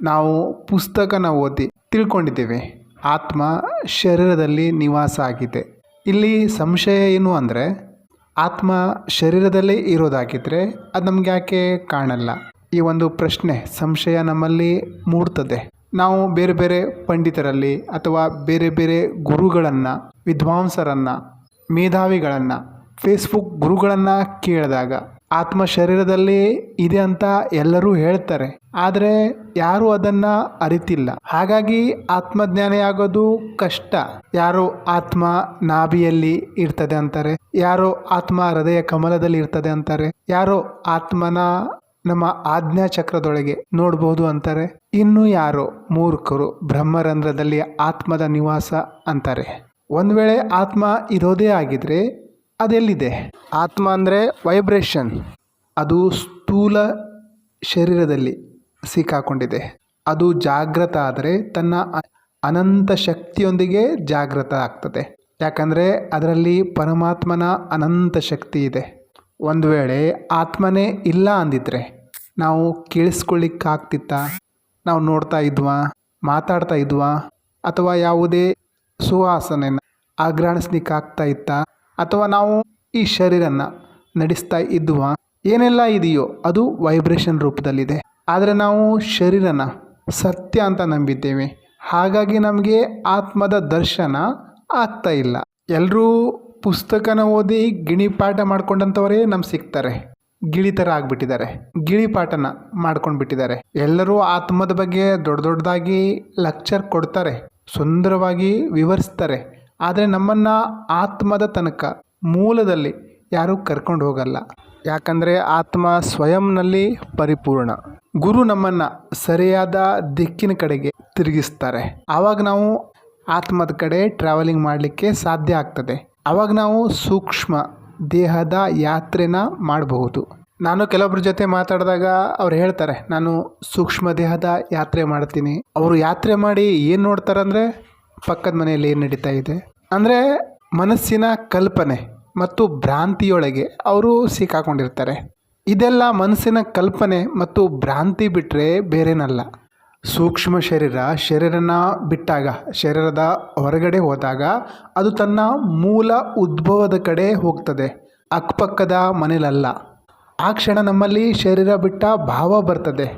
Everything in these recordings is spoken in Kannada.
ನಾವು ಪುಸ್ತಕನ ಓದಿ ತಿಳ್ಕೊಂಡಿದ್ದೇವೆ ಆತ್ಮ ಶರೀರದಲ್ಲಿ ನಿವಾಸ ಆಗಿದೆ. ಇಲ್ಲಿ ಸಂಶಯ ಏನು ಅಂದರೆ, ಆತ್ಮ ಶರೀರದಲ್ಲೇ ಇರೋದಾಗಿದ್ದರೆ ಅದು ನಮ್ಗೆ ಯಾಕೆ ಕಾಣಲ್ಲ? ಈ ಒಂದು ಪ್ರಶ್ನೆ, ಸಂಶಯ ನಮ್ಮಲ್ಲಿ ಮೂಡ್ತದೆ. ನಾವು ಬೇರೆ ಬೇರೆ ಪಂಡಿತರಲ್ಲಿ ಅಥವಾ ಬೇರೆ ಬೇರೆ ಗುರುಗಳನ್ನು, ವಿದ್ವಾಂಸರನ್ನು, ಮೇಧಾವಿಗಳನ್ನು, ಫೇಸ್ಬುಕ್ ಗುರುಗಳನ್ನು ಕೇಳಿದಾಗ ಆತ್ಮ ಶರೀರದಲ್ಲಿ ಇದೆ ಅಂತ ಎಲ್ಲರೂ ಹೇಳ್ತಾರೆ. ಆದರೆ ಯಾರೂ ಅದನ್ನು ಅರಿತಿಲ್ಲ. ಹಾಗಾಗಿ ಆತ್ಮಜ್ಞಾನಿ ಆಗೋದು ಕಷ್ಟ. ಯಾರೋ ಆತ್ಮ ನಾಭಿಯಲ್ಲಿ ಇರ್ತದೆ ಅಂತಾರೆ, ಯಾರೋ ಆತ್ಮ ಹೃದಯ ಕಮಲದಲ್ಲಿ ಇರ್ತದೆ ಅಂತಾರೆ, ಯಾರೋ ಆತ್ಮನ ನಮ್ಮ ಆಜ್ಞಾ ಚಕ್ರದೊಳಗೆ ನೋಡ್ಬೋದು ಅಂತಾರೆ, ಇನ್ನು ಯಾರೋ ಮೂರ್ಖರು ಬ್ರಹ್ಮರಂಧ್ರದಲ್ಲಿ ಆತ್ಮದ ನಿವಾಸ ಅಂತಾರೆ. ಒಂದು ವೇಳೆ ಆತ್ಮ ಇರೋದೇ ಆಗಿದ್ರೆ ಅದೆಲ್ಲಿದೆ? ಆತ್ಮ ಅಂದರೆ ವೈಬ್ರೇಷನ್. ಅದು ಸ್ಥೂಲ ಶರೀರದಲ್ಲಿ ಸಿಕ್ಕಾಕೊಂಡಿದೆ. ಅದು ಜಾಗೃತ ಆದರೆ ತನ್ನ ಅನಂತ ಶಕ್ತಿಯೊಂದಿಗೆ ಜಾಗೃತ ಆಗ್ತದೆ. ಯಾಕಂದರೆ ಅದರಲ್ಲಿ ಪರಮಾತ್ಮನ ಅನಂತ ಶಕ್ತಿ ಇದೆ. ಒಂದು ವೇಳೆ ಆತ್ಮನೇ ಇಲ್ಲ ಅಂದಿದ್ರೆ ನಾವು ಕೇಳಿಸ್ಕೊಳ್ಳಿಕ್ಕಾಗ್ತಿತ್ತ? ನಾವು ನೋಡ್ತಾ ಇದ್ವಾ, ಮಾತಾಡ್ತಾ ಇದ್ವಾ, ಅಥವಾ ಯಾವುದೇ ಸುವಾಸನೆನ ಆಗ್ರಾಣಿಸ್ಲಿಕ್ಕಾಗ್ತಾ ಇತ್ತ, ಅಥವಾ ನಾವು ಈ ಶರೀರನ ನಡೆಸ್ತಾ ಇದ್ವಾ? ಏನೆಲ್ಲ ಇದೆಯೋ ಅದು ವೈಬ್ರೇಷನ್ ರೂಪದಲ್ಲಿದೆ. ಆದರೆ ನಾವು ಶರೀರನ ಸತ್ಯ ಅಂತ ನಂಬಿದ್ದೇವೆ. ಹಾಗಾಗಿ ನಮಗೆ ಆತ್ಮದ ದರ್ಶನ ಆಗ್ತಾ ಇಲ್ಲ. ಎಲ್ಲರೂ ಪುಸ್ತಕನ ಓದಿ ಗಿಣಿಪಾಠ ಮಾಡ್ಕೊಂಡಂಥವರೇ ನಮ್ಗೆ ಸಿಗ್ತಾರೆ. ಗಿಳಿ ಥರ ಆಗಿಬಿಟ್ಟಿದ್ದಾರೆ, ಗಿಳಿಪಾಠನ ಮಾಡ್ಕೊಂಡು ಬಿಟ್ಟಿದ್ದಾರೆ. ಎಲ್ಲರೂ ಆತ್ಮದ ಬಗ್ಗೆ ದೊಡ್ಡ ದೊಡ್ಡದಾಗಿ ಲೆಕ್ಚರ್ ಕೊಡ್ತಾರೆ, ಸುಂದರವಾಗಿ ವಿವರಿಸ್ತಾರೆ. ಆದರೆ ನಮ್ಮನ್ನು ಆತ್ಮದ ತನಕ ಮೂಲದಲ್ಲಿ ಯಾರೂ ಕರ್ಕೊಂಡು ಹೋಗಲ್ಲ. ಯಾಕಂದರೆ ಆತ್ಮ ಸ್ವಯಂನಲ್ಲಿ ಪರಿಪೂರ್ಣ. ಗುರು ನಮ್ಮನ್ನು ಸರಿಯಾದ ದಿಕ್ಕಿನ ಕಡೆಗೆ ತಿರುಗಿಸ್ತಾರೆ. ಆವಾಗ ನಾವು ಆತ್ಮದ ಕಡೆ ಟ್ರಾವೆಲಿಂಗ್ ಮಾಡಲಿಕ್ಕೆ ಸಾಧ್ಯ ಆಗ್ತದೆ. ಆವಾಗ ನಾವು ಸೂಕ್ಷ್ಮ ದೇಹದ ಯಾತ್ರೆನ ಮಾಡಬಹುದು. ನಾನು ಕೆಲವೊಬ್ಬರ ಜೊತೆ ಮಾತಾಡಿದಾಗ ಅವ್ರು ಹೇಳ್ತಾರೆ, ನಾನು ಸೂಕ್ಷ್ಮ ದೇಹದ ಯಾತ್ರೆ ಮಾಡ್ತೀನಿ. ಅವರು ಯಾತ್ರೆ ಮಾಡಿ ಏನು ನೋಡ್ತಾರಂದರೆ, ಪಕ್ಕದ ಮನೆಯಲ್ಲಿ ಏನು ನಡೀತಾ ಇದೆ ಅಂದರೆ ಮನಸ್ಸಿನ ಕಲ್ಪನೆ ಮತ್ತು ಭ್ರಾಂತಿಯೊಳಗೆ ಅವರು ಸಿಕ್ಕಾಕೊಂಡಿರ್ತಾರೆ. ಇದೆಲ್ಲ ಮನಸ್ಸಿನ ಕಲ್ಪನೆ ಮತ್ತು ಭ್ರಾಂತಿ ಬಿಟ್ಟರೆ ಬೇರೇನಲ್ಲ. ಸೂಕ್ಷ್ಮ ಶರೀರನ ಬಿಟ್ಟಾಗ, ಶರೀರದ ಹೊರಗಡೆ ಹೋದಾಗ ಅದು ತನ್ನ ಮೂಲ ಉದ್ಭವದ ಕಡೆ ಹೋಗ್ತದೆ, ಅಕ್ಕಪಕ್ಕದ ಮನೇಲಲ್ಲ. ಆ ಕ್ಷಣ ನಮ್ಮಲ್ಲಿ ಶರೀರ ಬಿಟ್ಟ ಭಾವ ಬರ್ತದೆ.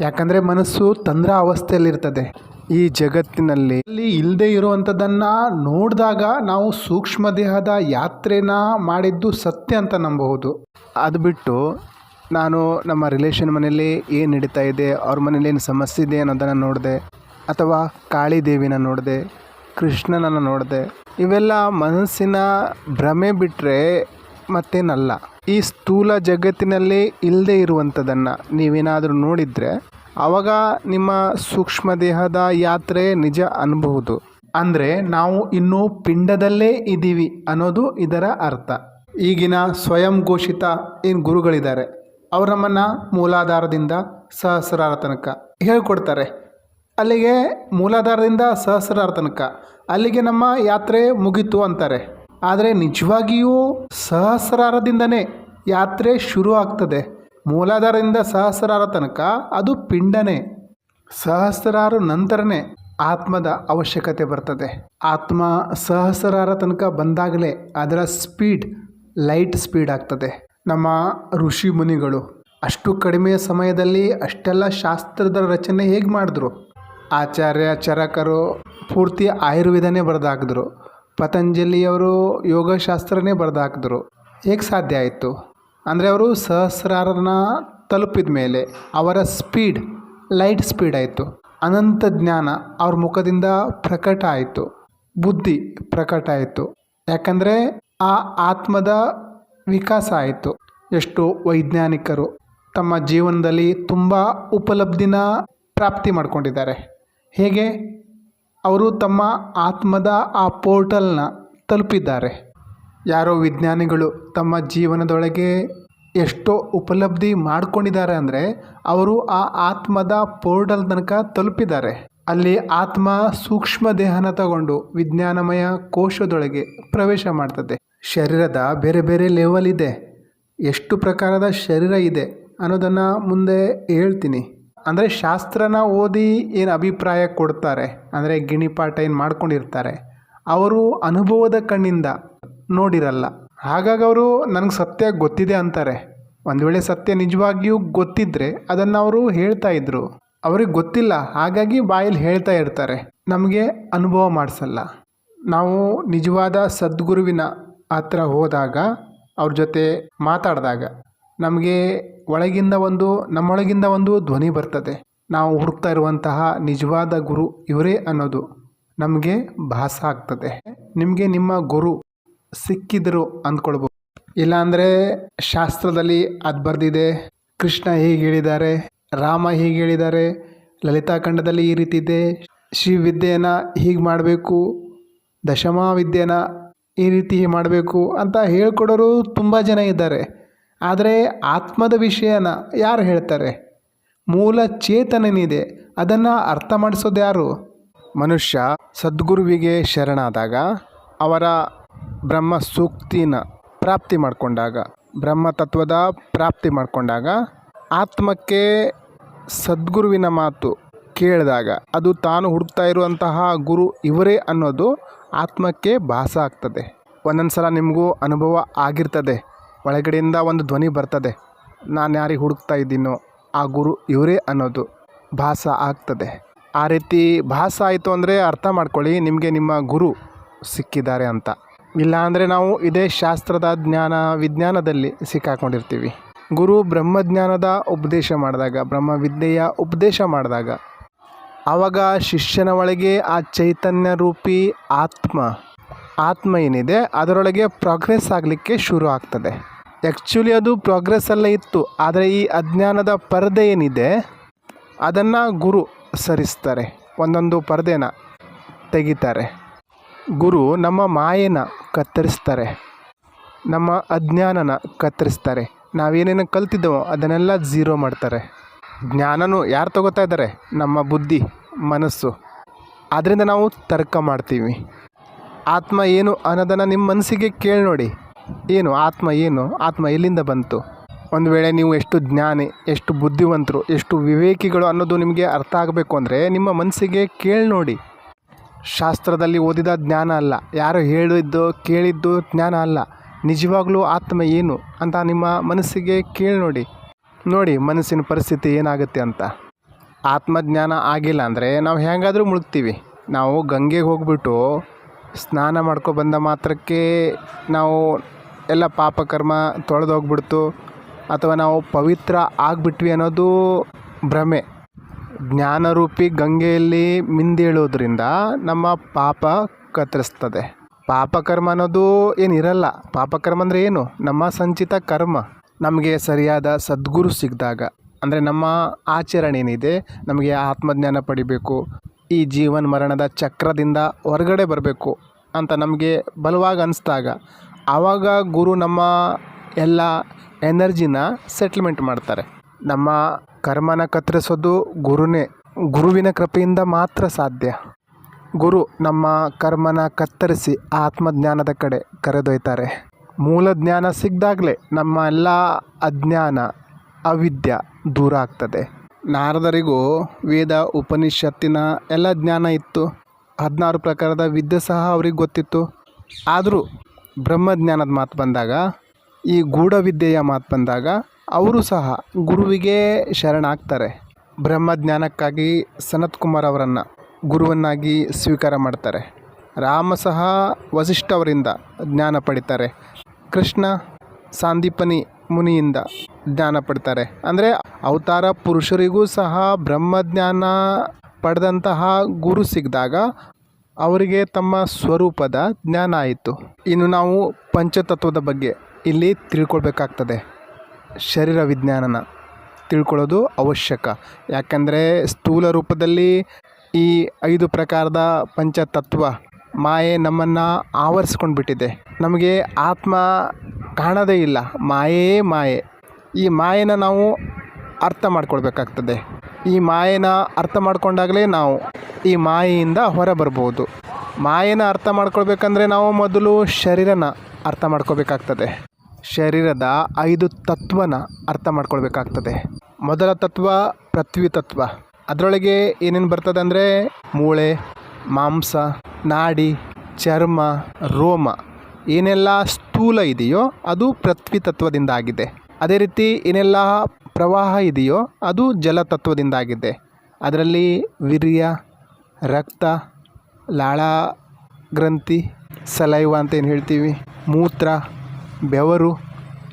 ಯಾಕಂದರೆ ಮನಸ್ಸು ತಂದ್ರ ಅವಸ್ಥೆಯಲ್ಲಿರ್ತದೆ. ಈ ಜಗತ್ತಿನಲ್ಲಿ ಇಲ್ಲದೆ ಇರುವಂಥದ್ದನ್ನು ನೋಡಿದಾಗ ನಾವು ಸೂಕ್ಷ್ಮ ದೇಹದ ಯಾತ್ರೆನ ಮಾಡಿದ್ದು ಸತ್ಯ ಅಂತ ನಂಬಬಹುದು. ಅದು ಬಿಟ್ಟು ನಾನು ನಮ್ಮ ರಿಲೇಷನ್ ಮನೇಲಿ ಏನು ನಡೀತಾ ಇದೆ, ಅವ್ರ ಮನೇಲಿ ಏನು ಸಮಸ್ಯೆ ಇದೆ ಅನ್ನೋದನ್ನು ನೋಡಿದೆ, ಅಥವಾ ಕಾಳಿ ದೇವಿನ ನೋಡಿದೆ, ಕೃಷ್ಣನನ್ನು ನೋಡಿದೆ, ಇವೆಲ್ಲ ಮನಸ್ಸಿನ ಭ್ರಮೆ ಬಿಟ್ಟರೆ ಮತ್ತೇನಲ್ಲ. ಈ ಸ್ಥೂಲ ಜಗತ್ತಿನಲ್ಲಿ ಇಲ್ಲದೆ ಇರುವಂಥದ್ದನ್ನು ನೀವೇನಾದರೂ ನೋಡಿದರೆ ಆವಾಗ ನಿಮ್ಮ ಸೂಕ್ಷ್ಮ ದೇಹದ ಯಾತ್ರೆ ನಿಜ ಅನ್ಬಹುದು. ಅಂದರೆ ನಾವು ಇನ್ನೂ ಪಿಂಡದಲ್ಲೇ ಇದ್ದೀವಿ ಅನ್ನೋದು ಇದರ ಅರ್ಥ. ಈಗಿನ ಸ್ವಯಂ ಘೋಷಿತ ಏನು ಗುರುಗಳಿದ್ದಾರೆ ಅವ್ರು ನಮ್ಮನ್ನು ಮೂಲಾಧಾರದಿಂದ ಸಹಸ್ರಾರ ತನಕ ಹೇಳ್ಕೊಡ್ತಾರೆ. ಅಲ್ಲಿಗೆ ಮೂಲಾಧಾರದಿಂದ ಸಹಸ್ರಾರ ತನಕ ಅಲ್ಲಿಗೆ ನಮ್ಮ ಯಾತ್ರೆ ಮುಗೀತು ಅಂತಾರೆ. ಆದರೆ ನಿಜವಾಗಿಯೂ ಸಹಸ್ರಾರದಿಂದನೇ ಯಾತ್ರೆ ಶುರು ಆಗ್ತದೆ. ಮೂಲಾಧಾರದಿಂದ ಸಹಸ್ರಾರ ತನಕ ಅದು ಪಿಂಡನೇ. ಸಹಸ್ರಾರ ನಂತರನೇ ಆತ್ಮದ ಅವಶ್ಯಕತೆ ಬರ್ತದೆ. ಆತ್ಮ ಸಹಸ್ರಾರ ತನಕ ಬಂದಾಗಲೇ ಅದರ ಸ್ಪೀಡ್ ಲೈಟ್ ಸ್ಪೀಡ್ ಆಗ್ತದೆ. ನಮ್ಮ ಋಷಿ ಮುನಿಗಳು ಅಷ್ಟು ಕಡಿಮೆ ಸಮಯದಲ್ಲಿ ಅಷ್ಟೆಲ್ಲ ಶಾಸ್ತ್ರದ ರಚನೆ ಹೇಗೆ ಮಾಡಿದ್ರು? ಆಚಾರ್ಯ ಚರಕರು ಪೂರ್ತಿ ಆಯುರ್ವೇದನೇ ಬರೆದಾಕಿದ್ರು. ಪತಂಜಲಿಯವರು ಯೋಗಶಾಸ್ತ್ರನೇ ಬರೆದಾಕಿದ್ರು. ಹೇಗೆ ಸಾಧ್ಯ ಆಯಿತು ಅಂದರೆ ಅವರು ಸಹಸ್ರಾರನ ತಲುಪಿದ ಮೇಲೆ ಅವರ ಸ್ಪೀಡ್ ಲೈಟ್ ಸ್ಪೀಡ್ ಆಯಿತು. ಅನಂತ ಜ್ಞಾನ ಅವ್ರ ಮುಖದಿಂದ ಪ್ರಕಟ ಆಯಿತು, ಬುದ್ಧಿ ಪ್ರಕಟ ಆಯಿತು. ಯಾಕಂದರೆ ಆ ಆತ್ಮದ ವಿಕಾಸ ಆಯಿತು. ಎಷ್ಟು ವೈಜ್ಞಾನಿಕರು ತಮ್ಮ ಜೀವನದಲ್ಲಿ ತುಂಬ ಉಪಲಬ್ಧಿನ ಪ್ರಾಪ್ತಿ ಮಾಡ್ಕೊಂಡಿದ್ದಾರೆ. ಹೇಗೆ? ಅವರು ತಮ್ಮ ಆತ್ಮದ ಆ ಪೋರ್ಟಲ್ನ ತಲುಪಿದ್ದಾರೆ. ಯಾರೋ ವಿಜ್ಞಾನಿಗಳು ತಮ್ಮ ಜೀವನದೊಳಗೆ ಎಷ್ಟೋ ಉಪಲಬ್ಧಿ ಮಾಡ್ಕೊಂಡಿದ್ದಾರೆ ಅಂದರೆ ಅವರು ಆ ಆತ್ಮದ ಪೋರ್ಟಲ್ ತನಕ ತಲುಪಿದ್ದಾರೆ. ಅಲ್ಲಿ ಆತ್ಮ ಸೂಕ್ಷ್ಮ ದೇಹನ ತಗೊಂಡು ವಿಜ್ಞಾನಮಯ ಕೋಶದೊಳಗೆ ಪ್ರವೇಶ ಮಾಡ್ತದೆ. ಶರೀರದ ಬೇರೆ ಬೇರೆ ಲೆವೆಲ್ ಇದೆ. ಎಷ್ಟು ಪ್ರಕಾರದ ಶರೀರ ಇದೆ ಅನ್ನೋದನ್ನು ಮುಂದೆ ಹೇಳ್ತೀನಿ. ಅಂದರೆ ಶಾಸ್ತ್ರನ ಓದಿ ಏನು ಅಭಿಪ್ರಾಯ ಕೊಡ್ತಾರೆ, ಅಂದರೆ ಗಿಣಿಪಾಠ ಏನು ಮಾಡ್ಕೊಂಡಿರ್ತಾರೆ, ಅವರು ಅನುಭವದ ಕಣ್ಣಿಂದ ನೋಡಿರಲ್ಲ. ಹಾಗಾಗಿ ಅವರು ನನಗೆ ಸತ್ಯ ಗೊತ್ತಿದೆ ಅಂತಾರೆ. ಒಂದು ವೇಳೆ ಸತ್ಯ ನಿಜವಾಗಿಯೂ ಗೊತ್ತಿದ್ದರೆ ಅದನ್ನು ಅವರು ಹೇಳ್ತಾ ಇದ್ರು. ಅವ್ರಿಗೆ ಗೊತ್ತಿಲ್ಲ, ಹಾಗಾಗಿ ಬಾಯಲ್ಲಿ ಹೇಳ್ತಾ ಇರ್ತಾರೆ, ನಮಗೆ ಅನುಭವ ಮಾಡಿಸಲ್ಲ. ನಾವು ನಿಜವಾದ ಸದ್ಗುರುವಿನ ಹತ್ರ ಹೋದಾಗ, ಅವ್ರ ಜೊತೆ ಮಾತಾಡಿದಾಗ ನಮಗೆ ನಮ್ಮೊಳಗಿಂದ ಒಂದು ಧ್ವನಿ ಬರ್ತದೆ. ನಾವು ಹುಡುಕ್ತಾ ಇರುವಂತಹ ನಿಜವಾದ ಗುರು ಇವರೇ ಅನ್ನೋದು ನಮಗೆ ಭಾಸ ಆಗ್ತದೆ. ನಿಮಗೆ ನಿಮ್ಮ ಗುರು ಸಿಕ್ಕಿದ್ರು ಅಂದ್ಕೊಳ್ಬೋದು. ಇಲ್ಲಾಂದರೆ ಶಾಸ್ತ್ರದಲ್ಲಿ ಅದು ಬರೆದಿದೆ, ಕೃಷ್ಣ ಹೀಗೆ ಹೇಳಿದ್ದಾರೆ, ರಾಮ ಹೀಗೆ ಹೇಳಿದ್ದಾರೆ, ಲಲಿತಾಖಂಡದಲ್ಲಿ ಈ ರೀತಿ ಇದೆ, ಶ್ರೀವಿದ್ಯೆಯನ್ನು ಹೀಗೆ ಮಾಡಬೇಕು, ದಶಮ ವಿದ್ಯೆನ ಈ ರೀತಿ ಮಾಡಬೇಕು ಅಂತ ಹೇಳ್ಕೊಡೋರು ತುಂಬ ಜನ ಇದ್ದಾರೆ. ಆದರೆ ಆತ್ಮದ ವಿಷಯನ ಯಾರು ಹೇಳ್ತಾರೆ? ಮೂಲ ಚೇತನನಿದೆ, ಅದನ್ನು ಅರ್ಥ ಮಾಡಿಸೋದು ಯಾರು? ಮನುಷ್ಯ ಸದ್ಗುರುವಿಗೆ ಶರಣಾದಾಗ, ಅವರ ಬ್ರಹ್ಮ ಸೂಕ್ತಿನ ಪ್ರಾಪ್ತಿ ಮಾಡಿಕೊಂಡಾಗ, ಬ್ರಹ್ಮತತ್ವದ ಪ್ರಾಪ್ತಿ ಮಾಡಿಕೊಂಡಾಗ, ಆತ್ಮಕ್ಕೆ ಸದ್ಗುರುವಿನ ಮಾತು ಕೇಳಿದಾಗ ಅದು ತಾನು ಹುಡುಕ್ತಾ ಇರುವಂತಹ ಗುರು ಇವರೇ ಅನ್ನೋದು ಆತ್ಮಕ್ಕೆ ಭಾಸ ಆಗ್ತದೆ. ಒಂದೊಂದು ಸಲ ನಿಮಗೂ ಅನುಭವ ಆಗಿರ್ತದೆ, ಒಳಗಡೆಯಿಂದ ಒಂದು ಧ್ವನಿ ಬರ್ತದೆ, ನಾನು ಯಾರಿಗೆ ಹುಡುಕ್ತಾ ಇದ್ದೀನೋ ಆ ಗುರು ಇವರೇ ಅನ್ನೋದು ಭಾಸ ಆಗ್ತದೆ. ಆ ರೀತಿ ಭಾಸ ಆಯಿತು ಅಂದರೆ ಅರ್ಥ ಮಾಡ್ಕೊಳ್ಳಿ, ನಿಮಗೆ ನಿಮ್ಮ ಗುರು ಸಿಕ್ಕಿದ್ದಾರೆ ಅಂತ. ಇಲ್ಲ ಅಂದರೆ ನಾವು ಇದೇ ಶಾಸ್ತ್ರದ ವಿಜ್ಞಾನದಲ್ಲಿ ಸಿಕ್ಕಾಕೊಂಡಿರ್ತೀವಿ. ಗುರು ಬ್ರಹ್ಮಜ್ಞಾನದ ಉಪದೇಶ ಮಾಡಿದಾಗ, ಬ್ರಹ್ಮವಿದ್ಯೆಯ ಉಪದೇಶ ಮಾಡಿದಾಗ, ಆವಾಗ ಶಿಷ್ಯನ ಒಳಗೆ ಆ ಚೈತನ್ಯ ರೂಪಿ ಆತ್ಮ ಏನಿದೆ ಅದರೊಳಗೆ ಪ್ರೋಗ್ರೆಸ್ ಆಗಲಿಕ್ಕೆ ಶುರು ಆಗ್ತದೆ. ಆ್ಯಕ್ಚುಲಿ ಅದು ಪ್ರೋಗ್ರೆಸ್ಸಲ್ಲೇ ಇತ್ತು, ಆದರೆ ಈ ಅಜ್ಞಾನದ ಪರದೆ ಏನಿದೆ ಅದನ್ನು ಗುರು ಸರಿಸ್ತಾರೆ, ಒಂದೊಂದು ಪರದೆನ ತೆಗಿತಾರೆ. ಗುರು ನಮ್ಮ ಮಾಯೆನ ಕತ್ತರಿಸ್ತಾರೆ, ನಮ್ಮ ಅಜ್ಞಾನನ ಕತ್ತರಿಸ್ತಾರೆ. ನಾವೇನೇನು ಕಲ್ತಿದ್ದೇವೋ ಅದನ್ನೆಲ್ಲ ಝೀರೋ ಮಾಡ್ತಾರೆ. ಜ್ಞಾನನೂ ಯಾರು ತಗೋತಾ ಇದ್ದಾರೆ? ನಮ್ಮ ಬುದ್ಧಿ, ಮನಸ್ಸು. ಆದ್ದರಿಂದ ನಾವು ತರ್ಕ ಮಾಡ್ತೀವಿ. ಆತ್ಮ ಏನು ಅನ್ನೋದನ್ನು ನಿಮ್ಮ ಮನಸ್ಸಿಗೆ ಕೇಳಿ ನೋಡಿ. ಆತ್ಮ ಎಲ್ಲಿಂದ ಬಂತು? ಒಂದು ವೇಳೆ ನೀವು ಎಷ್ಟು ಜ್ಞಾನಿ, ಎಷ್ಟು ಬುದ್ಧಿವಂತರು, ಎಷ್ಟು ವಿವೇಕಿಗಳು ಅನ್ನೋದು ನಿಮಗೆ ಅರ್ಥ ಆಗಬೇಕು ಅಂದರೆ ನಿಮ್ಮ ಮನಸ್ಸಿಗೆ ಕೇಳಿ ನೋಡಿ. ಶಾಸ್ತ್ರದಲ್ಲಿ ಓದಿದ ಜ್ಞಾನ ಅಲ್ಲ, ಯಾರು ಕೇಳಿದ್ದು ಜ್ಞಾನ ಅಲ್ಲ. ನಿಜವಾಗ್ಲೂ ಆತ್ಮ ಏನು ಅಂತ ನಿಮ್ಮ ಮನಸ್ಸಿಗೆ ಕೇಳಿ ನೋಡಿ ಮನಸ್ಸಿನ ಪರಿಸ್ಥಿತಿ ಏನಾಗುತ್ತೆ ಅಂತ. ಆತ್ಮಜ್ಞಾನ ಆಗಿಲ್ಲ ಅಂದರೆ ನಾವು ಹೇಗಾದರೂ ಮುಳುಗ್ತೀವಿ. ನಾವು ಗಂಗೆಗೆ ಹೋಗ್ಬಿಟ್ಟು ಸ್ನಾನ ಬಂದ ಮಾತ್ರಕ್ಕೆ ನಾವು ಎಲ್ಲ ಪಾಪಕರ್ಮ ತೊಳೆದೋಗ್ಬಿಡ್ತು, ಅಥವಾ ನಾವು ಪವಿತ್ರ ಆಗಿಬಿಟ್ವಿ ಅನ್ನೋದು ಭ್ರಮೆ. ಜ್ಞಾನರೂಪಿ ಗಂಗೆಯಲ್ಲಿ ಮಿಂದೇಳೋದ್ರಿಂದ ನಮ್ಮ ಪಾಪ ಕತ್ತರಿಸ್ತದೆ. ಪಾಪಕರ್ಮ ಅನ್ನೋದು ಏನಿರಲ್ಲ. ಪಾಪಕರ್ಮ ಅಂದರೆ ಏನು? ನಮ್ಮ ಸಂಚಿತ ಕರ್ಮ. ನಮಗೆ ಸರಿಯಾದ ಸದ್ಗುರು ಸಿಕ್ಕಿದಾಗ, ಅಂದರೆ ನಮ್ಮ ಆಚರಣೆ ಏನಿದೆ, ನಮಗೆ ಆತ್ಮಜ್ಞಾನ ಪಡಿಬೇಕು, ಈ ಜೀವನ ಮರಣದ ಚಕ್ರದಿಂದ ಹೊರಗಡೆ ಬರಬೇಕು ಅಂತ ನಮಗೆ ಬಲವಾಗಿ ಅನಿಸ್ದಾಗ, ಆವಾಗ ಗುರು ನಮ್ಮ ಎಲ್ಲ ಎನರ್ಜಿನ ಸೆಟ್ಲ್ಮೆಂಟ್ ಮಾಡ್ತಾರೆ. ನಮ್ಮ ಕರ್ಮನ ಕತ್ತರಿಸೋದು ಗುರುವಿನ ಕೃಪೆಯಿಂದ ಮಾತ್ರ ಸಾಧ್ಯ. ಗುರು ನಮ್ಮ ಕರ್ಮನ ಕತ್ತರಿಸಿ ಆತ್ಮಜ್ಞಾನದ ಕಡೆ ಕರೆದೊಯ್ತಾರೆ. ಮೂಲ ಜ್ಞಾನ ಸಿಕ್ಕಿದಾಗಲೇ ನಮ್ಮ ಎಲ್ಲ ಅಜ್ಞಾನ, ಅವಿದ್ಯೆ ದೂರ ಆಗ್ತದೆ. ನಾರದರಿಗೂ ವೇದ ಉಪನಿಷತ್ತಿನ ಎಲ್ಲ ಜ್ಞಾನ ಇತ್ತು, 16 ಪ್ರಕಾರದ ವಿದ್ಯೆ ಸಹ ಅವ್ರಿಗೆ ಗೊತ್ತಿತ್ತು. ಆದರೂ ಬ್ರಹ್ಮಜ್ಞಾನದ ಮಾತು ಬಂದಾಗ, ಈ ಗೂಢವಿದ್ಯೆಯ ಮಾತು ಬಂದಾಗ ಅವರು ಸಹ ಗುರುವಿಗೆ ಶರಣಾಗ್ತಾರೆ. ಬ್ರಹ್ಮಜ್ಞಾನಕ್ಕಾಗಿ ಸನತ್ ಕುಮಾರ್ ಅವರನ್ನು ಗುರುವನ್ನಾಗಿ ಸ್ವೀಕಾರ ಮಾಡ್ತಾರೆ. ರಾಮ ಸಹ ವಸಿಷ್ಠ ಅವರಿಂದ ಜ್ಞಾನ ಪಡಿತಾರೆ. ಕೃಷ್ಣ ಸಾಂದೀಪನಿ ಮುನಿಯಿಂದ ಜ್ಞಾನ ಪಡ್ತಾರೆ. ಅಂದರೆ ಅವತಾರ ಪುರುಷರಿಗೂ ಸಹ ಬ್ರಹ್ಮಜ್ಞಾನ ಪಡೆದಂತಹ ಗುರು ಸಿಕ್ಕಿದಾಗ ಅವರಿಗೆ ತಮ್ಮ ಸ್ವರೂಪದ ಜ್ಞಾನ ಆಯಿತು. ಇನ್ನು ನಾವು ಪಂಚತತ್ವದ ಬಗ್ಗೆ ಇಲ್ಲಿ ತಿಳ್ಕೊಳ್ಬೇಕಾಗ್ತದೆ. ಶರೀರ ವಿಜ್ಞಾನನ ತಿಳ್ಕೊಳ್ಳೋದು ಅವಶ್ಯಕ. ಯಾಕೆಂದರೆ ಸ್ಥೂಲ ರೂಪದಲ್ಲಿ ಈ 5 ಪ್ರಕಾರದ ಪಂಚತತ್ವ ಮಾಯೆ ನಮ್ಮನ್ನು ಆವರಿಸ್ಕೊಂಡು ಬಿಟ್ಟಿದೆ. ನಮಗೆ ಆತ್ಮ ಕಾಣೋದೇ ಇಲ್ಲ, ಮಾಯೆಯೇ ಮಾಯೆ. ಈ ಮಾಯೆನ ನಾವು ಅರ್ಥ ಮಾಡ್ಕೊಳ್ಬೇಕಾಗ್ತದೆ. ಈ ಮಾಯೆನ ಅರ್ಥ ಮಾಡ್ಕೊಂಡಾಗಲೇ ನಾವು ಈ ಮಾಯೆಯಿಂದ ಹೊರಬರ್ಬೋದು. ಮಾಯೆನ ಅರ್ಥ ಮಾಡ್ಕೊಳ್ಬೇಕಂದ್ರೆ ನಾವು ಮೊದಲು ಶರೀರನ ಅರ್ಥ ಮಾಡ್ಕೋಬೇಕಾಗ್ತದೆ. ಶರೀರದ 5 ತತ್ವನ ಅರ್ಥ ಮಾಡ್ಕೊಳ್ಬೇಕಾಗ್ತದೆ. ಮೊದಲ ತತ್ವ ಪೃಥ್ವಿ ತತ್ವ. ಅದರೊಳಗೆ ಏನೇನು ಬರ್ತದೆ ಅಂದರೆ ಮೂಳೆ, ಮಾಂಸ, ನಾಡಿ, ಚರ್ಮ, ರೋಮ ಏನೆಲ್ಲ ಸ್ಥೂಲ ಇದೆಯೋ ಅದು ಪೃಥ್ವಿ ತತ್ವದಿಂದ ಆಗಿದೆ. ಅದೇ ರೀತಿ ಏನೆಲ್ಲ ಪ್ರವಾಹ ಇದೆಯೋ ಅದು ಜಲತತ್ವದಿಂದ ಆಗಿದೆ. ಅದರಲ್ಲಿ ವೀರ್ಯ, ರಕ್ತ, ಲಾಳ ಗ್ರಂಥಿ, ಸಲೈವ ಅಂತ ಏನು ಹೇಳ್ತೀವಿ, ಮೂತ್ರ, ಬೆವರು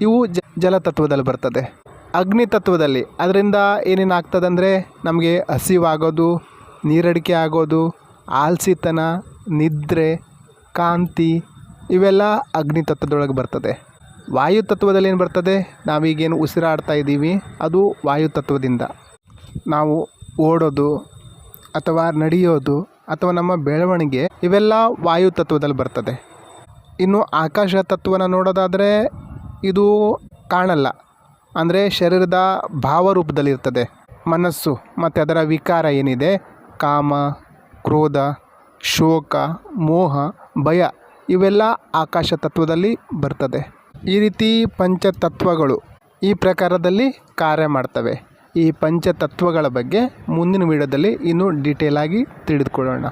ಇವು ಜಲತತ್ವದಲ್ಲಿ ಬರ್ತದೆ. ಅಗ್ನಿ ತತ್ವದಲ್ಲಿ ಅದರಿಂದ ಏನೇನು ಆಗ್ತದೆ ಅಂದರೆ ನಮಗೆ ಹಸಿವಾಗೋದು, ನೀರಡಿಕೆ ಆಗೋದು, ಆಲಸಿತನ, ನಿದ್ರೆ, ಕಾಂತಿ ಇವೆಲ್ಲ ಅಗ್ನಿ ತತ್ವದೊಳಗೆ ಬರ್ತದೆ. ವಾಯು ತತ್ವದಲ್ಲಿ ಏನು ಬರ್ತದೆ, ನಾವೀಗೇನು ಉಸಿರಾಡ್ತಾ ಇದ್ದೀವಿ ಅದು ವಾಯು ತತ್ವದಿಂದ. ನಾವು ಓಡೋದು ಅಥವಾ ನಡೆಯೋದು ಅಥವಾ ನಮ್ಮ ಬೆಳವಣಿಗೆ ಇವೆಲ್ಲ ವಾಯು ತತ್ವದಲ್ಲಿ ಬರ್ತದೆ. ಇನ್ನು ಆಕಾಶ ತತ್ವನ ನೋಡೋದಾದರೆ ಇದು ಕಾಣಲ್ಲ, ಅಂದರೆ ಶರೀರದ ಭಾವರೂಪದಲ್ಲಿರ್ತದೆ. ಮನಸ್ಸು ಮತ್ತು ಅದರ ವಿಕಾರ ಏನಿದೆ, ಕಾಮ, ಕ್ರೋಧ, ಶೋಕ, ಮೋಹ, ಭಯ ಇವೆಲ್ಲ ಆಕಾಶ ತತ್ವದಲ್ಲಿ ಬರ್ತದೆ. ಈ ರೀತಿ ಪಂಚತತ್ವಗಳು ಈ ಪ್ರಕಾರದಲ್ಲಿ ಕಾರ್ಯ ಮಾಡ್ತವೆ. ಈ ಪಂಚತತ್ವಗಳ ಬಗ್ಗೆ ಮುಂದಿನ ವಿಡಿಯೋದಲ್ಲಿ ಇನ್ನೂ ಡೀಟೇಲಾಗಿ ತಿಳಿದುಕೊಳ್ಳೋಣ.